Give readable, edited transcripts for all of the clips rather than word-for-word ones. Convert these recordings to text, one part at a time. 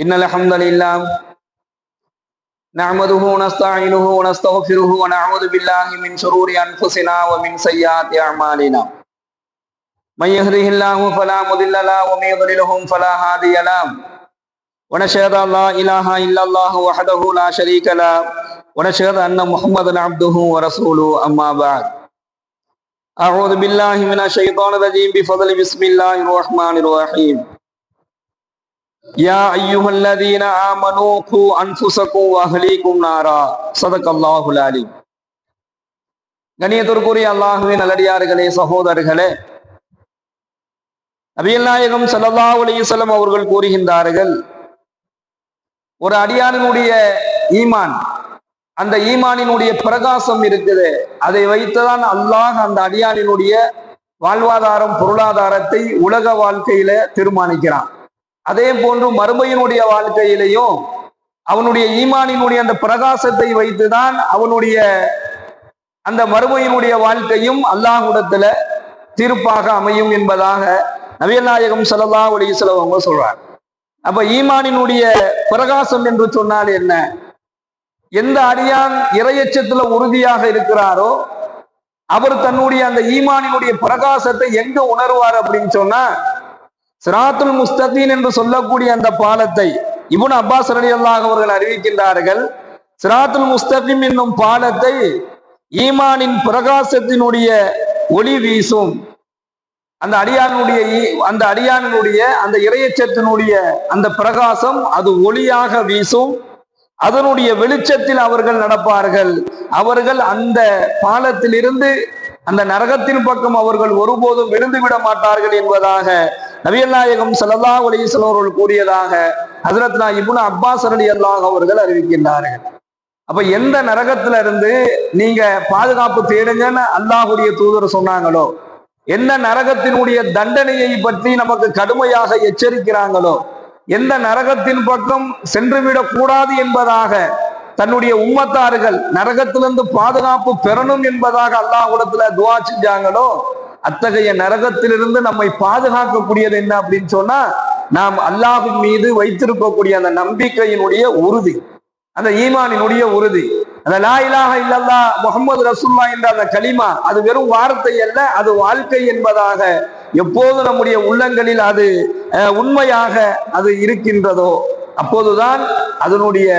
إن الحمد لله نحمده ونستعينه ونستغفره ونعوذ بالله من شرور أنفسنا ومن سيئات أعمالنا من يهده الله فلا مضل له ومن يضلله فلا هادي له ونشهد أن لا إله إلا الله وحده لا شريك له ونشهد أن محمدا عبده ورسوله أما بعد أعوذ بالله من الشيطان الرجيم بفضل بسم الله الرحمن الرحيم يا أيها الذين آمنوا قوا أنفسكم وأهليكم نارا صدق الله العليم. கண்ணியத்திற்குரிய அல்லாஹ்வின் நல்லடியார்களே, சகோதரர்களே, நபிகள் நாயகம் ஸல்லல்லாஹு அலைஹி வஸல்லம் அவர்கள் கூறுகின்றார்கள், ஒரு அடியானினுடைய ஈமான், அந்த ஈமானினுடைய பிரகாசம் இருக்குது, அதை வைத்துதான் அல்லாஹ் அந்த அடியானினுடைய வாழ்வாதாரம், பொருளாதாரத்தை உலக வாழ்க்கையில தீர்மானிக்கிறான். அதே போன்று மறுமையினுடைய வாழ்க்கையிலையும் அவனுடைய ஈமானினுடைய அந்த பிரகாசத்தை வைத்துதான் அவனுடைய அந்த மறுமையினுடைய வாழ்க்கையும் அல்லாஹ்விடத்துல தீர்ப்பாக அமையும் என்பதாக நபிகள் நாயகம் ஸல்லல்லாஹு அலைஹி வஸல்லம் அவங்க சொல்றாங்க. அப்ப ஈமானினுடைய பிரகாசம் என்று சொன்னால் என்ன? எந்த அடியான் இறையச்சத்துல உறுதியாக இருக்கிறாரோ அவர் தன்னுடைய அந்த ஈமானினுடைய பிரகாசத்தை எங்க உணர்வார் அப்படின்னு சொன்னா, சிராத்துல் முஸ்தகீம் என்று சொல்லக்கூடிய அந்த பாலத்தை இப்னு அப்பாஸ் ரலியல்லாஹு அவர்கள் அறிவிக்கின்றார்கள். சிராத்துல் முஸ்தகீம் என்னும் பாலத்தை ஈமானின் பிரகாசத்தினுடைய ஒளி வீசும். அந்த அடியானுடைய அந்த இறையச்சத்தினுடைய அந்த பிரகாசம் அது ஒளியாக வீசும். அதனுடைய வெளிச்சத்தில் அவர்கள் நடப்பார்கள். அவர்கள் அந்த பாலத்திலிருந்து அந்த நரகத்தின் பக்கம் அவர்கள் ஒருபோதும் விழுந்து விட மாட்டார்கள் என்பதாக நபிகள் நாயகம் ஸல்லல்லாஹு அலைஹி வஸல்லம் அவர்கள் கூறியதாக ஹஜ்ரத்னா இப்னு அப்பாஸ் ரலியல்லாஹு அவர்கள் அறிவிக்கின்றார்கள். அப்ப எந்த நரகத்துல இருந்து நீங்க பாதுகாப்பு தேடுங்கன்னு அல்லாஹ்வுடைய தூதர் சொன்னாங்களோ, எந்த நரகத்தினுடைய தண்டனையை பற்றி நமக்கு கடுமையாக எச்சரிக்கிறாங்களோ, எந்த நரகத்தின் பக்கம் சென்றுவிடக் கூடாது என்பதாக தன்னுடைய உம்மத்தார்கள் நரகத்திலிருந்து பாதுகாப்பு பெறணும் என்பதாக அல்லாஹ்விடத்துல துஆ செஞ்சாங்களோ, அத்தகைய நரகத்திலிருந்து நம்மை பாதுகாக்கக்கூடியது என்ன அப்படின்னு சொன்னா, நாம் அல்லாஹ்வின் மீது வைத்திருக்கக்கூடிய அந்த நம்பிக்கையினுடைய உறுதி, அந்த ஈமானினுடைய உறுதி, அந்த லா இலாஹ இல்லல்லாஹ் முஹம்மது ரசூலுல்லாஹ் என்ற அந்த கலிமா, அது வெறும் வார்த்தை அல்ல, அது வாழ்க்கை என்பதாக எப்போது நம்முடைய உள்ளங்களில் அது உண்மையாக அது இருக்கின்றதோ அப்போதுதான் அதனுடைய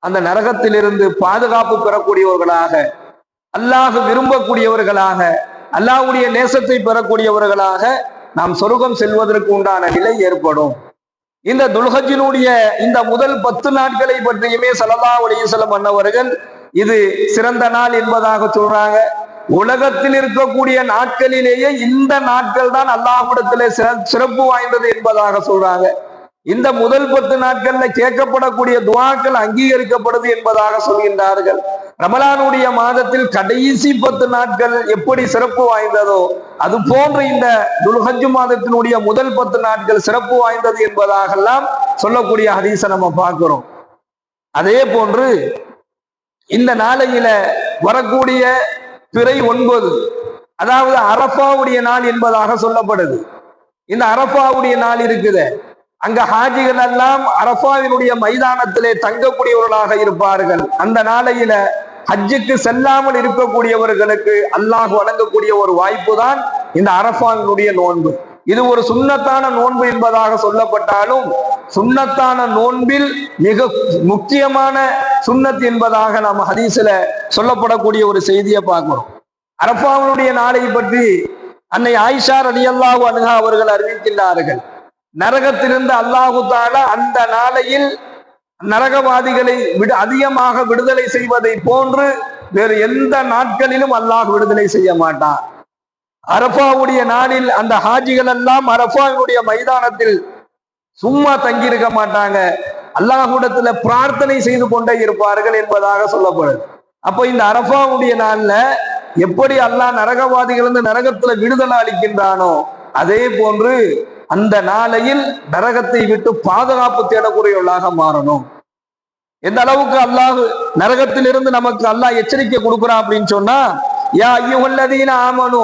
அந்த நரகத்திலிருந்து பாதுகாப்பு பெறக்கூடியவர்களாக, அல்லாஹ் விரும்பக்கூடியவர்களாக, அல்லாஹ்வுடைய நேசத்தை பெறக்கூடியவர்களாக நாம் சொர்க்கம் செல்வதற்கு உண்டான நிலை ஏற்படும். இந்த துல்ஹஜ்ஜினுடைய இந்த முதல் 10 நாட்களை பற்றியுமே ஸல்லல்லாஹு அலைஹி வஸல்லம் அன்னவர்கள் இது சிறந்த நாள் என்பதாக சொல்றாங்க. உலகத்தில் இருக்கக்கூடிய நாட்களிலேயே இந்த நாட்கள் தான் அல்லாஹ்விடத்திலே சிறப்பு வாய்ந்தது என்பதாக சொல்றாங்க. இந்த முதல் 10 நாட்கள்ல கேட்கப்படக்கூடிய துஆக்கள் அங்கீகரிக்கப்படுது என்பதாக சொல்கின்றார்கள். ரமலானுடைய மாதத்தில் கடைசி 10 நாட்கள் எப்படி சிறப்பு வாய்ந்ததோ அது போன்று இந்த துல்ஹஜ் மாதத்தினுடைய முதல் 10 நாட்கள் சிறப்பு வாய்ந்தது என்பதாகலாம் சொல்லக்கூடிய ஹதீஸை நம்ம பார்க்கிறோம். அதே போன்று இந்த நாளையில வரக்கூடிய பிறை 9, அதாவது அரஃபாவுடைய நாள் என்பதாக சொல்லப்படுது. இந்த அரஃபாவுடைய நாள் இருக்குது, அங்க ஹாஜிகள் எல்லாம் அரஃபாவினுடைய மைதானத்திலே தங்கக்கூடியவர்களாக இருப்பார்கள். அந்த நாளையில ஹஜ்ஜுக்கு செல்லாமல் இருக்கக்கூடியவர்களுக்கு அல்லாஹ் வழங்கக்கூடிய ஒரு வாய்ப்பு தான் இந்த அரஃபாவினுடைய நோன்பு. இது ஒரு சுன்னத்தான நோன்பு என்பதாக சொல்லப்பட்டாலும் சுன்னத்தான நோன்பில் மிக முக்கியமான சுன்னத் என்பதாக நாம் ஹதீஸ்ல சொல்லப்படக்கூடிய ஒரு செய்தியை பார்க்கிறோம். அரஃபாவினுடைய நாளை பற்றி அன்னை ஆயிஷா ரலியல்லாஹு அன்ஹா அவர்கள் அறிவிக்கின்றார்கள், நரகத்திலிருந்து அல்லாஹு தஆலா அந்த நாளையில் நரகவாதிகளை அதிகமாக விடுதலை செய்வதை போன்று வேறு எந்த நாட்களிலும் அல்லாஹ் விடுதலை செய்ய மாட்டான். அரஃபாவுடைய நாளில் அந்த ஹாஜிகள் எல்லாம் அரஃபாவுடைய மைதானத்தில் சும்மா தங்கியிருக்க மாட்டாங்க, அல்லாஹ்விடத்துல பிரார்த்தனை செய்து கொண்டே இருப்பார்கள் என்பதாக சொல்லப்படுது. அப்போ இந்த அரஃபாவுடைய நாள்ல எப்படி அல்லாஹ் நரகவாதிகள் வந்து நரகத்துல விடுதலை அளிக்கின்றானோ அதே போன்று அந்த நாளையில் நரகத்தை விட்டு பாதுகாப்பு தேடக்கூடியவர்களாக மாறணும். எந்த அளவுக்கு அல்லாஹ் நரகத்திலிருந்து நமக்கு அல்லாஹ் எச்சரிக்கை கொடுக்குறான் அப்படின்னு சொன்னா, யா அய்யுஹல்லதீன ஆமனு,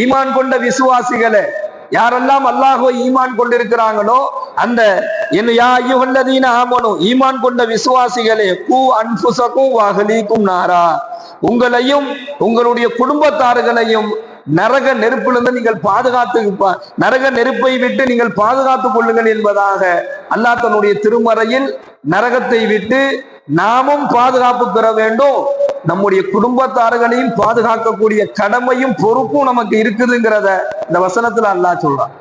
ஈமான் கொண்ட விசுவாசிகளே, யாரெல்லாம் அல்லாஹ்வை ஈமான் கொண்டிருக்கிறாங்களோ அந்த ஈமான் கொண்ட விசுவாசிகளே கூ அன்ஃபுஸகும் வஅஹ்லீக்கும் நாரா, உங்களையும் உங்களுடைய குடும்பத்தார்களையும் நரக நெருப்பிலிருந்து நீங்கள் நரக நெருப்பை விட்டு நீங்கள் பாதுகாத்துக் கொள்ளுங்கள் என்பதாக அல்லாஹ் தன்னுடைய திருமறையில் நரகத்தை விட்டு நாமும் பாதுகாப்பு பெற வேண்டும், நம்முடைய குடும்பத்தார்களையும் பாதுகாக்கக்கூடிய கடமையும் பொறுப்பும் நமக்கு இருக்குதுங்கிறத இந்த வசனத்துல அல்லாஹ் சொல்றான்.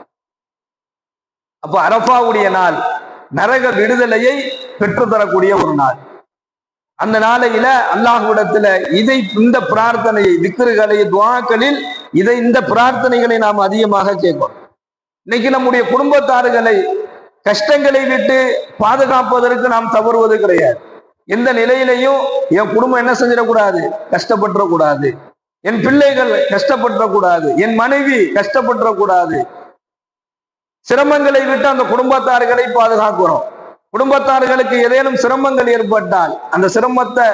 அப்ப அரஃபாவுடைய நாள் நரக விடுதலையை பெற்றுத்தரக்கூடிய ஒரு நாள். அந்த நாளையில அல்லாஹ்விடத்துல இந்த பிரார்த்தனையை, திக்ருகளை, துஆக்களில் இந்த பிரார்த்தனைகளை நாம் அதிகமாக கேட்போம். இன்னைக்கு நம்முடைய குடும்பத்தார்களை கஷ்டங்களை விட்டு பாதுகாப்பதற்கு நாம் தவறுவது கிடையாது. எந்த நிலையிலையும் என் குடும்பம் என்ன செஞ்சிடக்கூடாது, கஷ்டப்பட்டுறக்கூடாது, என் பிள்ளைகள் கஷ்டப்பட்டுறக்கூடாது, என் மனைவி கஷ்டப்பட்டுறக்கூடாது. சிரமங்களை விட்டு அந்த குடும்பத்தார்களை பாதுகாக்கிறோம். குடும்பத்தார்களுக்கு ஏதேனும் சிரமங்கள் ஏற்பட்டால் அந்த சிரமத்தை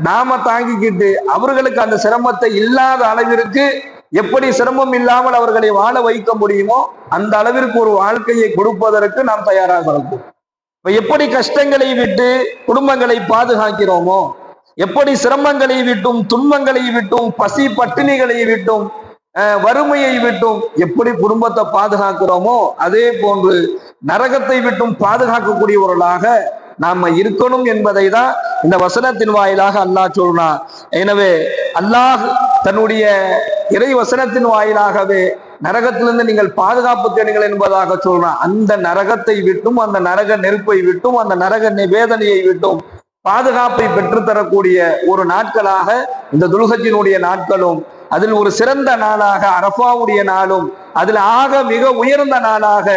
நாம தாங்கிக்கிட்டு அவர்களுக்கு அந்த சிரமத்தை இல்லாத அளவிற்கு எப்படி சிரமம் இல்லாமல் அவர்களை வாழ வைக்க முடியுமோ அந்த அளவிற்கு ஒரு வாழ்க்கையை கொடுப்பதற்கு நாம் தயாராக இருக்கோம். இப்ப எப்படி கஷ்டங்களை விட்டு குடும்பங்களை பாதுகாக்கிறோமோ, எப்படி சிரமங்களை விட்டும் துன்பங்களை விட்டும் பசி பட்டினிகளை விட்டும் வறுமையை விட்டும் எப்படி குடும்பத்தை பாதுகாக்கிறோமோ அதே போன்று நரகத்தை விட்டும் பாதுகாக்கக்கூடியவர்களாக நாம இருக்கணும் என்பதை தான் இந்த வசனத்தின் வாயிலாக அல்லாஹ் சொல்றான். எனவே அல்லாஹ் தன்னுடைய இறை வசனத்தின் வாயிலாகவே நரகத்திலிருந்து நீங்கள் பாதுகாப்பு தேடுங்கள் என்பதாக சொல்றான். அந்த நரகத்தை விட்டும் அந்த நரக நெருப்பை விட்டும் அந்த நரக வேதனையை விட்டும் பாதுகாப்பை பெற்றுத்தரக்கூடிய ஒரு நாட்களாக இந்த துல்ஹஜ்ஜினுடைய நாட்களும், அதில் ஒரு சிறந்த நாளாக அரஃபாவுடைய நாளும், அதில் ஆக மிக உயர்ந்த நாளாக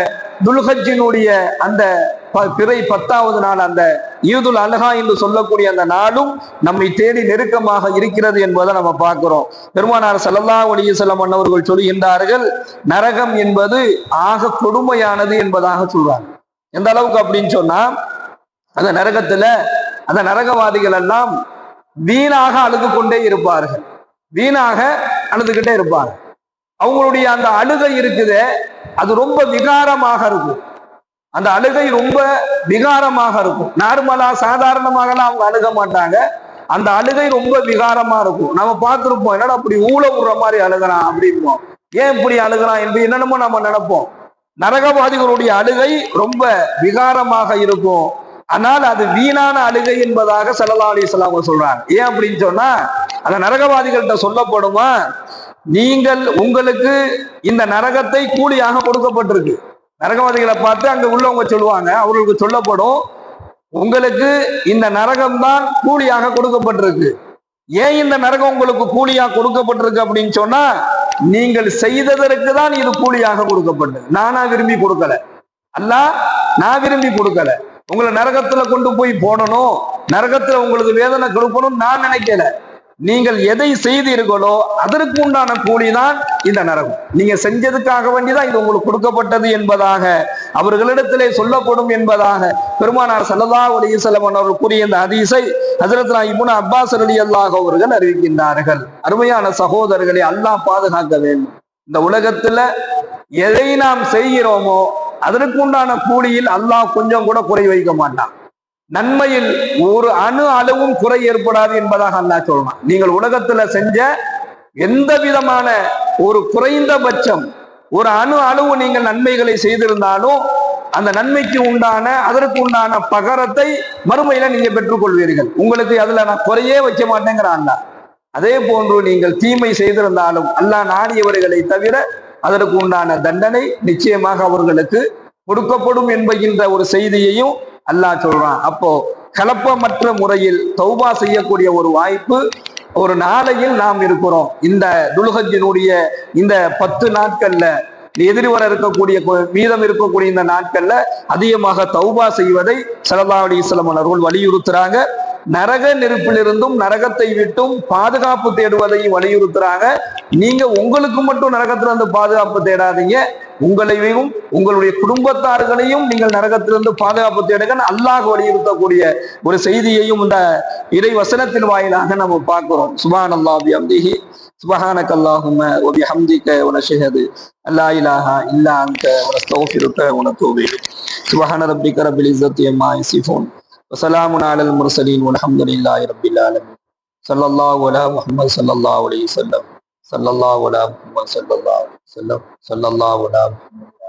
துல்ஹஜ்ஜினுடைய அந்த பிறை 10வது நாள் அந்த ஈதுல் அல்ஹா என்று சொல்லக்கூடிய அந்த நாளும் நம்மை தேடி நெருக்கமாக இருக்கிறது என்பதை நம்ம பார்க்கிறோம். பெருமானார் ஸல்லல்லாஹு அலைஹி வஸல்லம் அவர்கள் சொல்கின்றார்கள், நரகம் என்பது ஆக கொடுமையானது என்பதாக சொல்றாங்க. எந்த அளவுக்கு அப்படின்னு சொன்னா, அந்த நரகத்துல அந்த நரகவாதிகள் எல்லாம் வீணாக அழுது கொண்டே இருப்பார்கள், வீணாக அழுதுகிட்டே இருப்பாங்க. அவங்களுடைய அந்த அழுகை இருக்குது, அது ரொம்ப விகாரமாக இருக்கும். அந்த அழுகை ரொம்ப விகாரமாக இருக்கும். நார்மலா சாதாரணமாகலாம் அவங்க அழுக மாட்டாங்க. அந்த அழுகை ரொம்ப விகாரமா இருக்கும். நம்ம பார்த்திருப்போம், என்னடா அப்படி ஊழ விடுற மாதிரி அழுகிறான் அப்படின்போம். ஏன் இப்படி அழுகிறான் என்று என்னென்னமோ நம்ம நினைப்போம். நரகவாதிகளுடைய அழுகை ரொம்ப விகாரமாக இருக்கும். ஆனால் அது வீணான அழுகை என்பதாக ஸல்லல்லாஹு அலைஹி வஸல்லம் சொல்றாங்க. ஏன் அப்படின்னு சொன்னா, அந்த நரகவாதிகள்கிட்ட சொல்லப்படுமா, உங்களுக்கு இந்த நரகத்தை கூலியாக கொடுக்கப்பட்டிருக்கு. நரகவாதிகளை பார்த்து அங்க உள்ளவங்க சொல்லுவாங்க, அவர்களுக்கு சொல்லப்படும், உங்களுக்கு இந்த நரகம் தான் கூலியாக கொடுக்கப்பட்டிருக்கு. ஏன் இந்த நரகம் உங்களுக்கு கூலியாக கொடுக்கப்பட்டிருக்கு அப்படின்னு சொன்னா, நீங்கள் செய்ததற்கு தான் இது கூலியாக கொடுக்கப்பட்டது. நானா விரும்பி கொடுக்கல, அல்லாஹ் நான் விரும்பி கொடுக்கல. உங்களை நரகத்துல கொண்டு போய் போடணும், நரகத்துல உங்களுக்கு வேதனை கொடுக்கணும் நான் நினைக்கல. நீங்கள் எதை செய்தீர்களோ அதற்கு உண்டான கூலிதான் இந்த நரகம். நீங்க செஞ்சதுக்காக வேண்டிதான் இது உங்களுக்கு கொடுக்கப்பட்டது என்பதாக அவர்களிடத்திலே சொல்லப்படும் என்பதாக பெருமானார் ஸல்லல்லாஹு அலைஹி வஸல்லம் அவர்கள் கூறிய இந்த ஹதீஸை ஹஜ்ரத் இப்னு அப்பாஸ் ரலியல்லாஹு அவர்கள் அறிவிக்கின்றார்கள். அருமையான சகோதரர்களை, அல்லாஹ் பாதுகாக்க வேண்டும். இந்த உலகத்துல எதை நாம் செய்கிறோமோ அதற்கு உண்டான கூலியில் அல்லாஹ் கொஞ்சம் கூட குறை வைக்க மாட்டான். நன்மையில் ஒரு அணு அளவும் குறை ஏற்படாது என்பதாக அல்லாஹ் சொல்றான். நீங்கள் உலகத்துல செஞ்ச எந்த விதமான ஒரு குறைந்தபட்சம் ஒரு அணு அளவு நீங்கள் நன்மைகளை செய்திருந்தாலும் அந்த நன்மைக்கு உண்டான அதற்கு உண்டான பகரத்தை மறுமையில நீங்க பெற்றுக்கொள்வீர்கள். உங்களுக்கு அதுல நான் குறையே வைக்க மாட்டேங்கிறான் அல்லாஹ். அதே போன்று நீங்கள் தீமை செய்திருந்தாலும் அல்லாஹ் நாடியவர்களை தவிர அதற்கு உண்டான தண்டனை நிச்சயமாக அவர்களுக்கு கொடுக்கப்படும் என்கின்ற ஒரு செய்தியையும் அல்லாஹ் சொல்றான். அப்போ கலப்பமற்ற முறையில் தௌபா செய்யக்கூடிய ஒரு வாய்ப்பு ஒரு நாளையில் நாம் இருக்கிறோம். இந்த துல்ஹஜ்ஜினுடைய இந்த 10 நாட்கள்ல எதிர்வர இருக்கக்கூடிய மீதம் இருக்கக்கூடிய இந்த நாட்கள்ல அதிகமாக தௌபா செய்வதை ஸல்லல்லாஹு அலைஹி வஸல்லம் அவர்கள் வலியுறுத்துறாங்க. நரக நெருப்பிலிருந்தும் நரகத்தை விட்டும் பாதுகாப்பு தேடுவதையும் வலியுறுத்துறாங்க. நீங்க உங்களுக்கு மட்டும் நரகத்திலிருந்து பாதுகாப்பு தேடாதீங்க, உங்களையும் உங்களுடைய குடும்பத்தார்களையும் நீங்கள் நரகத்திலிருந்து பாதுகாப்பு தேடுங்க அல்லாஹ் வலியுறுத்தக்கூடிய ஒரு செய்தியையும் இந்த இறை வசனத்தின் வாயிலாக நம்ம பார்க்கிறோம். சுப்ஹானல்லாஹி வபிஹம்திஹி سبحانك اللهم وبحمدك ونشهد أن لا إله إلا أنت ونستغفرك ونتوب إليك سبحان ربك رب العزة عما يصفون وسلام على المرسلين والحمد لله رب العالمين صلى الله على محمد صلى الله عليه وسلم صلى الله على محمد صلى الله عليه وسلم صلى الله على محمد